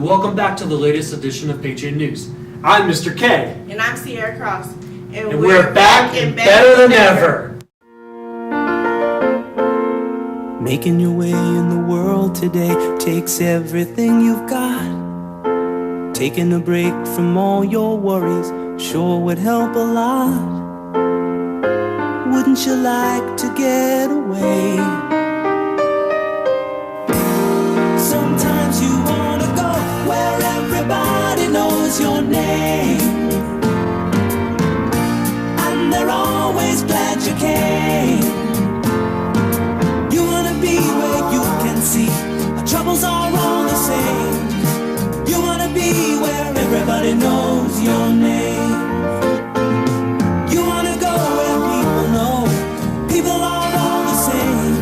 and welcome back to the latest edition of Patriot News. I'm Mr. K. And I'm Sierra Cross. And we're back and better than ever. Making your way in the world today takes everything you've got. Taking a break from all your worries sure would help a lot. Wouldn't you like to get away? Sometimes you wanna go where everybody knows your name, and they're always glad you came. You wanna be where you can see our troubles are all the same. You wanna be where everybody knows your name. You wanna go where people know people are all the same.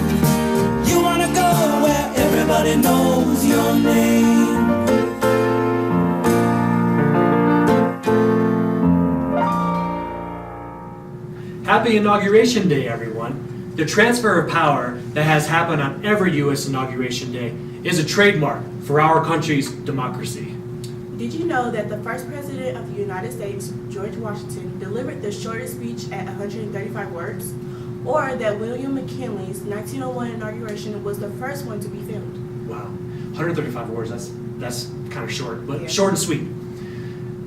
You wanna go where everybody knows your name. Happy Inauguration Day, everyone. The transfer of power that has happened on every U.S. Inauguration Day is a trademark for our country's democracy. Did you know that the first president of the United States, George Washington, delivered the shortest speech at 135 words? Or that William McKinley's 1901 inauguration was the first one to be filmed? Wow, 135 words, that's kind of short, but Yeah. short and sweet.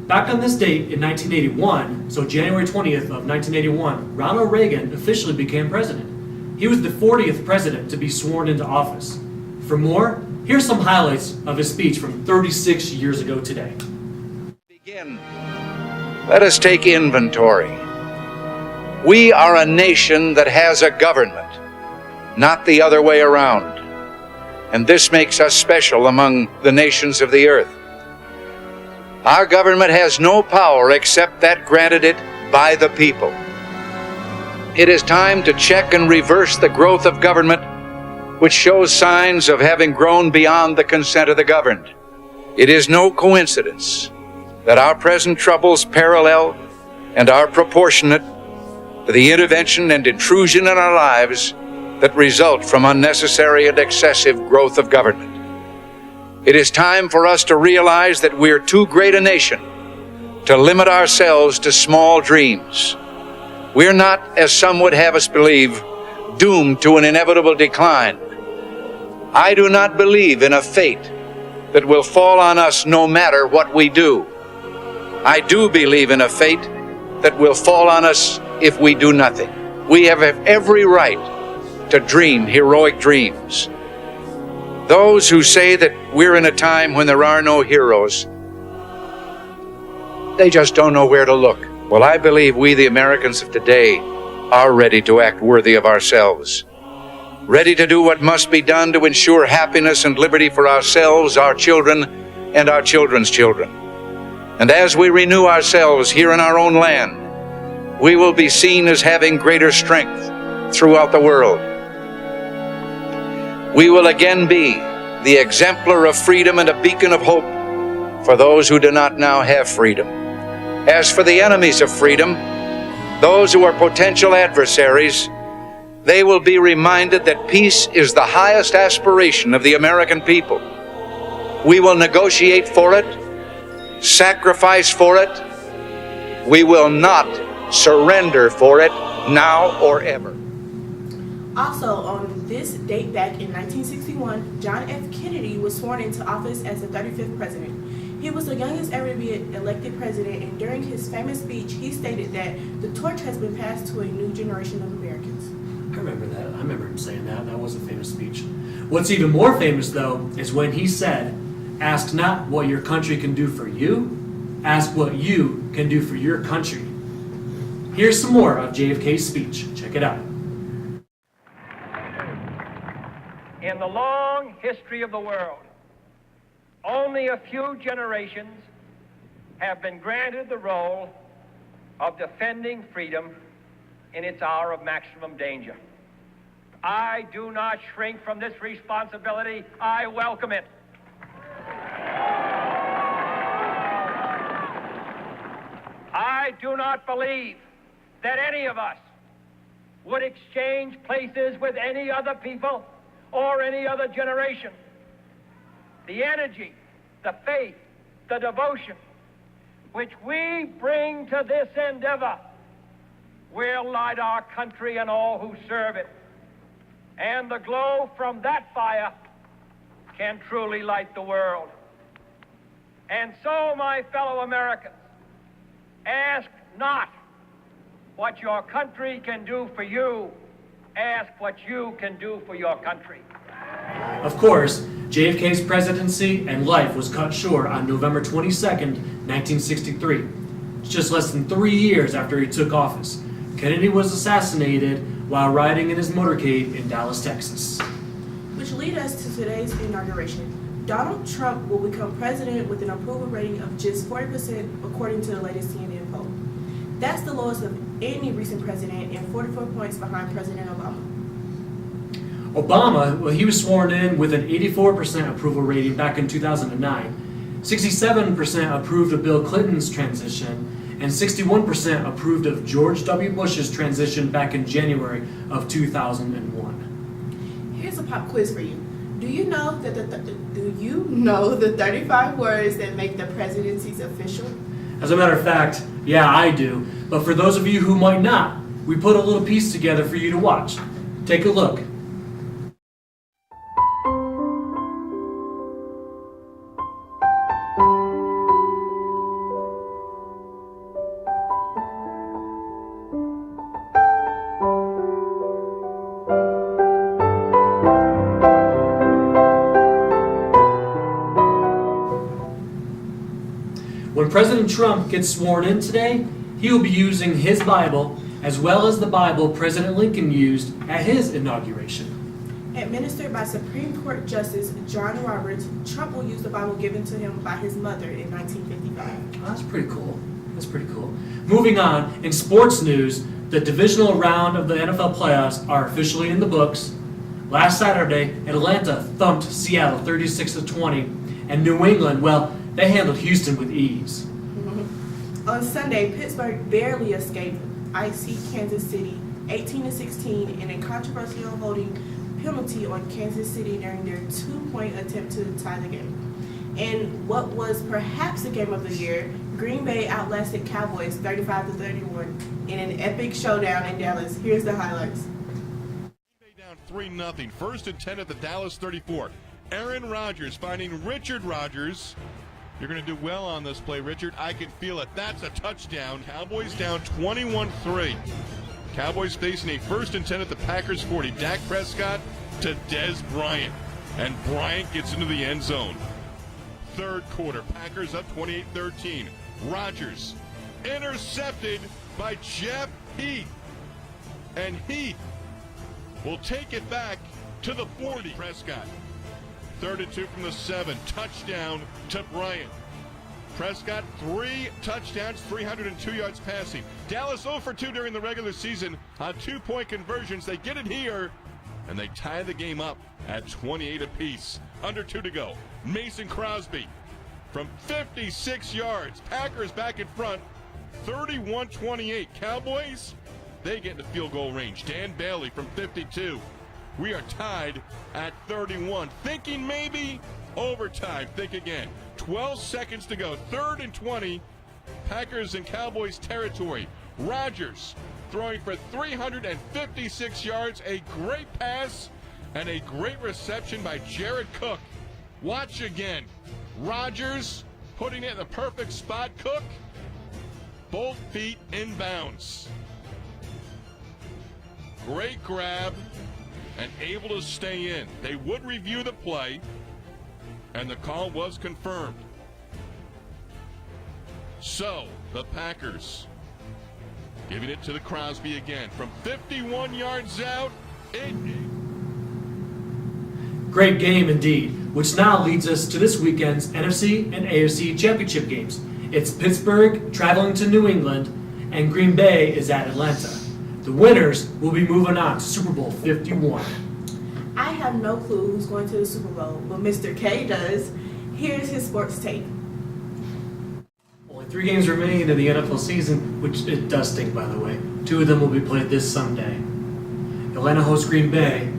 Back on this date in 1981, so January 20th of 1981, Ronald Reagan officially became president. He was the 40th president to be sworn into office. For more, here's some highlights of his speech from 36 years ago today. Begin. Let us take inventory. We are a nation that has a government, not the other way around. And this makes us special among the nations of the earth. Our government has no power except that granted it by the people. It is time to check and reverse the growth of government, which shows signs of having grown beyond the consent of the governed. It is no coincidence that our present troubles parallel and are proportionate to the intervention and intrusion in our lives that result from unnecessary and excessive growth of government. It is time for us to realize that we're too great a nation to limit ourselves to small dreams. We're not, as some would have us believe, doomed to an inevitable decline. I do not believe in a fate that will fall on us no matter what we do. I do believe in a fate that will fall on us if we do nothing. We have every right to dream heroic dreams. Those who say that we're in a time when there are no heroes, they just don't know where to look. Well, I believe we, the Americans of today, are ready to act worthy of ourselves, ready to do what must be done to ensure happiness and liberty for ourselves, our children, and our children's children. And as we renew ourselves here in our own land, we will be seen as having greater strength throughout the world. We will again be the exemplar of freedom and a beacon of hope for those who do not now have freedom. As for the enemies of freedom, those who are potential adversaries, they will be reminded that peace is the highest aspiration of the American people. We will negotiate for it, sacrifice for it. We will not surrender for it now or ever. Also, on this date back in 1961, John F. Kennedy was sworn into office as the 35th president. He was the youngest ever to be elected president, and during his famous speech, he stated that the torch has been passed to a new generation of Americans. I remember that. I remember him saying that. That was a famous speech. What's even more famous, though, is when he said, "Ask not what your country can do for you, ask what you can do for your country." Here's some more of JFK's speech. Check it out. In the long history of the world, only a few generations have been granted the role of defending freedom in its hour of maximum danger. I do not shrink from this responsibility. I welcome it. I do not believe that any of us would exchange places with any other people or any other generation. The energy, the faith, the devotion which we bring to this endeavor will light our country and all who serve it. And the glow from that fire can truly light the world. And so, my fellow Americans, ask not what your country can do for you, ask what you can do for your country. Of course, JFK's presidency and life was cut short on November 22nd, 1963, just less than 3 years after he took office. Kennedy was assassinated while riding in his motorcade in Dallas, Texas. Which leads us to today's inauguration. Donald Trump will become president with an approval rating of just 40% according to the latest CNN poll. That's the lowest of any recent president and 44 points behind President Obama. Obama, well, he was sworn in with an 84% approval rating back in 2009. 67% approved of Bill Clinton's transition, and 61% approved of George W. Bush's transition back in January of 2001. Here's a pop quiz for you. Do you know the 35 words that make the presidencies official? As a matter of fact, yeah, I do. But for those of you who might not, we put a little piece together for you to watch. Take a look. When President Trump gets sworn in today, he will be using his Bible as well as the Bible President Lincoln used at his inauguration. Administered by Supreme Court Justice John Roberts, Trump will use the Bible given to him by his mother in 1955. Oh, that's pretty cool. That's pretty cool. Moving on, in sports news, the divisional round of the NFL playoffs are officially in the books. Last Saturday, Atlanta thumped Seattle 36-20, and New England, well, they handled Houston with ease. On Sunday, Pittsburgh barely escaped icy Kansas City 18-16 in a controversial holding penalty on Kansas City during their 2-point attempt to tie the game. And what was perhaps the game of the year, Green Bay outlasted Cowboys 35-31 in an epic showdown in Dallas. Here's the highlights. Green Bay down 3-0, 1st and 10 at the Dallas 34. Aaron Rodgers finding Richard Rodgers. You're going to do well on this play, Richard. I can feel it. That's a touchdown. Cowboys down 21-3. Cowboys facing a 1st and 10 at the Packers 40. Dak Prescott to Dez Bryant. And Bryant gets into the end zone. Third quarter, Packers up 28-13. Rodgers intercepted by Jeff Heath. And Heath will take it back to the 40. Prescott. 3rd and 2 from the 7. Touchdown to Bryant. Prescott, 3 touchdowns, 302 yards passing. Dallas 0 for 2 during the regular season on 2-point conversions. They get it here, and they tie the game up at 28 apiece. Under 2 to go. Mason Crosby from 56 yards. Packers back in front, 31-28. Cowboys, they get into field goal range. Dan Bailey from 52. We are tied at 31. Thinking maybe overtime. Think again. 12 seconds to go. 3rd and 20. Packers in Cowboys territory. Rodgers throwing for 356 yards. A great pass and a great reception by Jared Cook. Watch again. Rodgers putting it in the perfect spot. Cook, both feet inbounds. Great grab. And able to stay in. They would review the play, and the call was confirmed. So, the Packers giving it to the Crosby again. From 51 yards out, Great game indeed, which now leads us to this weekend's NFC and AFC championship games. It's Pittsburgh traveling to New England, and Green Bay is at Atlanta. The winners will be moving on to Super Bowl 51. I have no clue who's going to the Super Bowl, but Mr. K does. Here's his sports tape. Only 3 games remain in the NFL season, which it does stink, by the way. 2 of them will be played this Sunday. Atlanta hosts Green Bay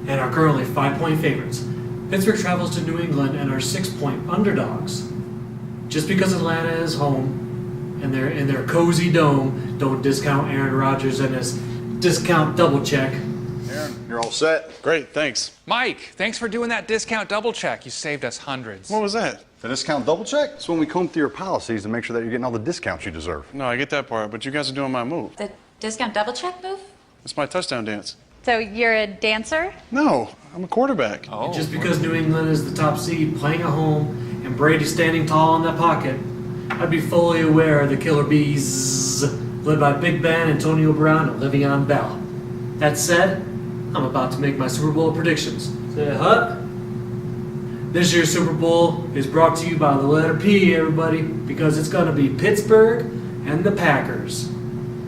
and are currently 5-point favorites. Pittsburgh travels to New England and are 6-point underdogs. Just because Atlanta is home and they're in their cozy dome, don't discount Aaron Rodgers and his discount double check. Aaron, you're all set. Great, thanks. Mike, thanks for doing that discount double check. You saved us hundreds. What was that? The discount double check? It's when we comb through your policies and make sure that you're getting all the discounts you deserve. No, I get that part, but you guys are doing my move. The discount double check move? It's my touchdown dance. So you're a dancer? No, I'm a quarterback. Oh, Just because New England is the top seed playing at home and Brady standing tall in that pocket, I'd be fully aware of the Killer Bees led by Big Ben, Antonio Brown, and Le'Veon Bell. That said, I'm about to make my Super Bowl predictions. Say hut. This year's Super Bowl is brought to you by the letter P, everybody, because it's going to be Pittsburgh and the Packers.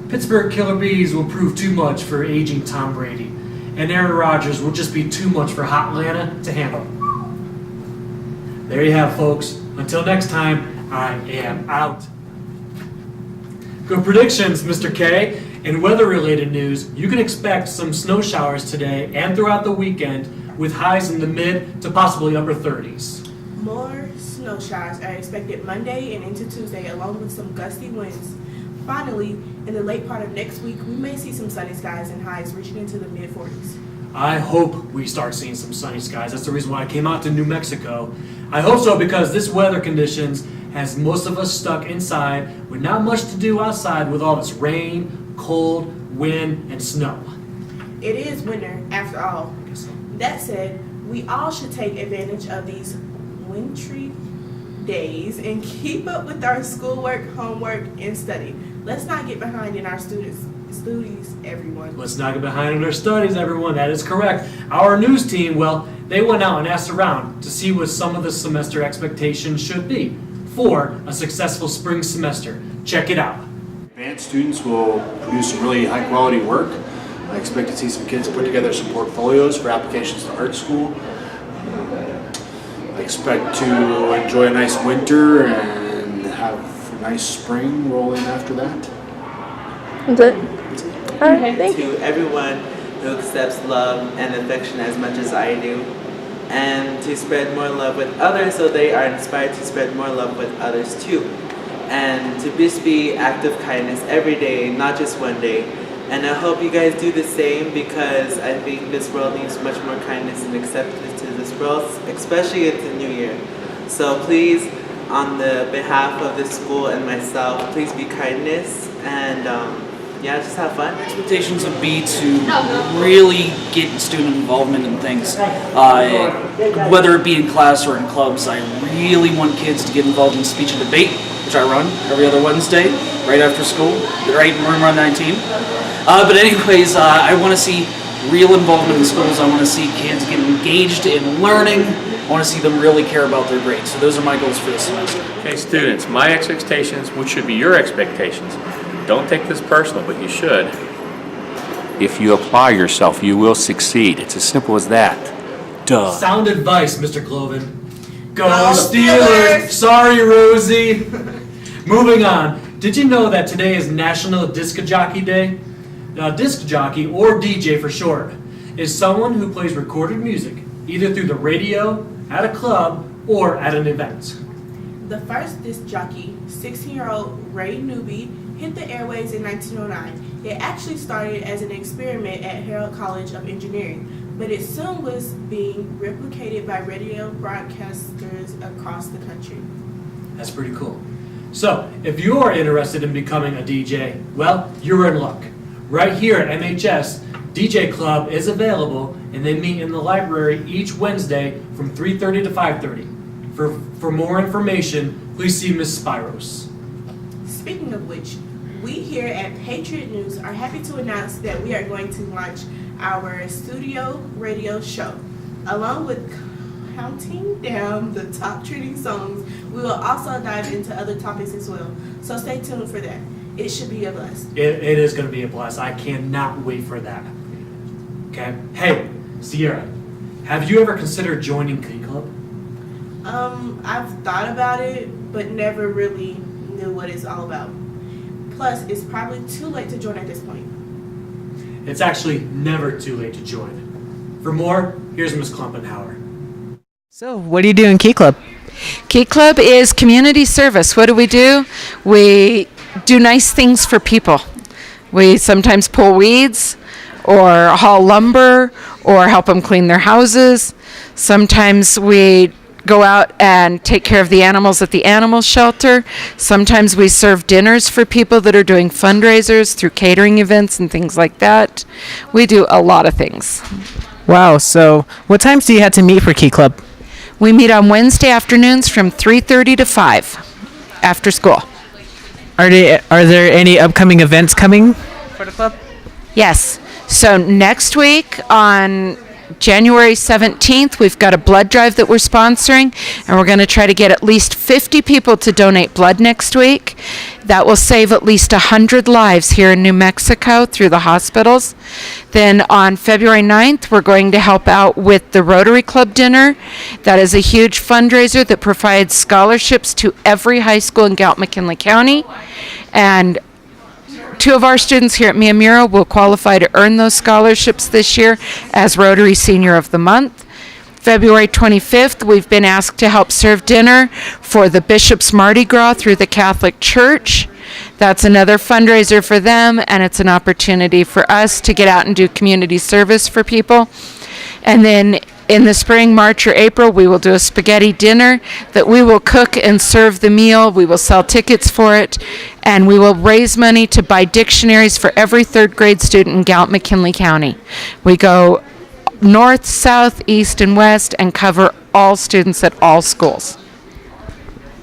Pittsburgh Killer Bees will prove too much for aging Tom Brady, and Aaron Rodgers will just be too much for hot Atlanta to handle. There you have it, folks. Until next time, I am out. Good predictions, Mr. K. In weather-related news, you can expect some snow showers today and throughout the weekend with highs in the mid to possibly upper 30s. More snow showers are expected Monday and into Tuesday, along with some gusty winds. Finally, in the late part of next week, we may see some sunny skies and highs reaching into the mid-40s. I hope we start seeing some sunny skies. That's the reason why I came out to New Mexico. I hope so because this weather conditions has most of us stuck inside with not much to do outside with all this rain, cold, wind, and snow. It is winter, after all. I guess so. That said, we all should take advantage of these wintry days and keep up with our schoolwork, homework, and study. Let's not get behind in our studies, everyone. Let's not get behind in our studies, everyone. That is correct. Our news team, well, they went out and asked around to see what some of the semester expectations should be for a successful spring semester. Check it out. Advanced students will produce some really high quality work. I expect to see some kids put together some portfolios for applications to art school. I expect to enjoy a nice winter and have a nice spring roll in after that. That's it. All right, thank you. To everyone who accepts love and affection as much as I do, and to spread more love with others so they are inspired to spread more love with others too. And to just be act of kindness every day, not just one day. And I hope you guys do the same because I think this world needs much more kindness and acceptance to this world, especially at the new year. So please, on the behalf of the school and myself, please be kindness and yeah, just have fun. Expectations would be to really get student involvement in things, whether it be in class or in clubs. I really want kids to get involved in speech and debate, which I run every other Wednesday, right after school, right in room 19. But anyways, I want to see real involvement in schools. I want to see kids get engaged in learning. I want to see them really care about their grades. So those are my goals for this semester. Okay, students, my expectations, which should be your expectations. Don't take this personal, but you should. If you apply yourself, you will succeed. It's as simple as that. Duh. Sound advice, Mr. Cloven. Go Steelers! Sorry, Rosie. Moving on. Did you know that today is National Disc Jockey Day? Now, disc jockey, or DJ for short, is someone who plays recorded music, either through the radio, at a club, or at an event. The first disc jockey, 16-year-old Ray Newby, hit the airwaves in 1909. It actually started as an experiment at Harrold College of Engineering, but it soon was being replicated by radio broadcasters across the country. That's pretty cool. So, if you are interested in becoming a DJ, well, you're in luck. Right here at MHS, DJ Club is available, and they meet in the library each Wednesday from 3:30 to 5:30. For more information, please see Ms. Spiros. Speaking of which, we here at Patriot News are happy to announce that we are going to launch our studio radio show. Along with counting down the top trending songs, we will also dive into other topics as well. So stay tuned for that. It should be a blast. It is going to be a blast. I cannot wait for that. Okay. Hey, Sierra, have you ever considered joining Glee Club? I've thought about it, but never really knew what it's all about. Plus, it's probably too late to join at this point. It's actually never too late to join. For more, here's Ms. Klumpenhauer. So, what do you do in Key Club? Key Club is community service. What do? We do nice things for people. We sometimes pull weeds or haul lumber or help them clean their houses. Sometimes we go out and take care of the animals at the animal shelter. Sometimes we serve dinners for people that are doing fundraisers through catering events and things like that. We do a lot of things. Wow, so what times do you have to meet for Key Club? We meet on Wednesday afternoons from 3:30 to 5 after school. Are there any upcoming events coming for the club? Yes. So next week on January 17th, we've got a blood drive that we're sponsoring, and we're going to try to get at least 50 people to donate blood next week. That will save at least 100 lives here in New Mexico through the hospitals. Then on February 9th, we're going to help out with the Rotary Club dinner. That is a huge fundraiser that provides scholarships to every high school in Gallup-McKinley County. And 2 of our students here at Miyamura will qualify to earn those scholarships this year as Rotary Senior of the Month. February 25th, we've been asked to help serve dinner for the Bishop's Mardi Gras through the Catholic Church. That's another fundraiser for them, and it's an opportunity for us to get out and do community service for people. And then in the spring, March or April, we will do a spaghetti dinner that we will cook and serve the meal. We will sell tickets for it, and we will raise money to buy dictionaries for every 3rd grade student in Gallup-McKinley County. We go north, south, east, and west and cover all students at all schools.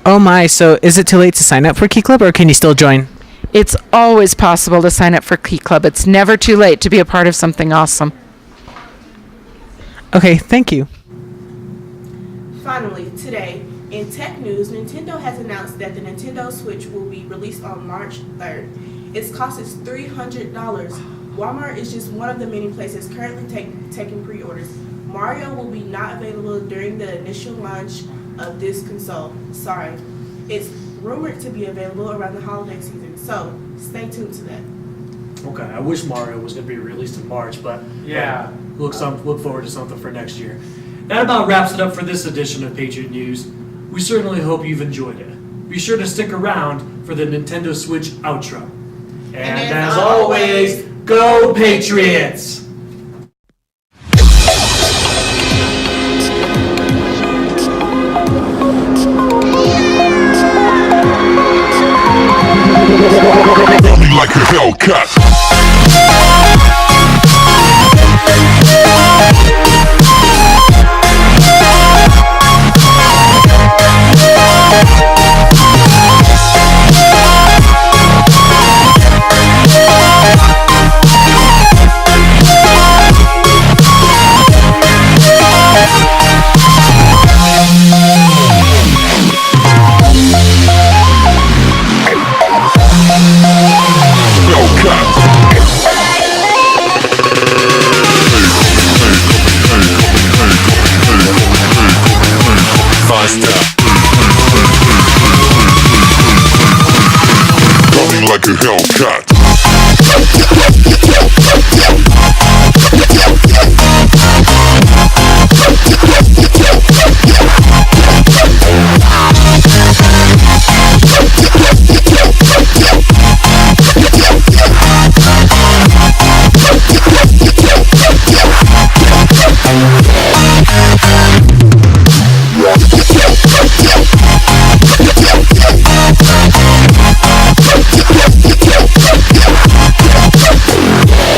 Oh my, so is it too late to sign up for Key Club, or can you still join? It's always possible to sign up for Key Club. It's never too late to be a part of something awesome. Okay, thank you. Finally, today, in tech news, Nintendo has announced that the Nintendo Switch will be released on March 3rd. Its cost is $300. Walmart is just one of the many places currently taking pre-orders. Mario will be not available during the initial launch of this console. Sorry. It's rumored to be available around the holiday season, so stay tuned to that. Okay, I wish Mario was going to be released in March, but yeah, look forward to something for next year. That about wraps it up for this edition of Patriot News. We certainly hope you've enjoyed it. Be sure to stick around for the Nintendo Switch outro. And as always, go Patriots! Got me like a Hellcat. Like a Hellcat.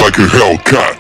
Like a Hellcat.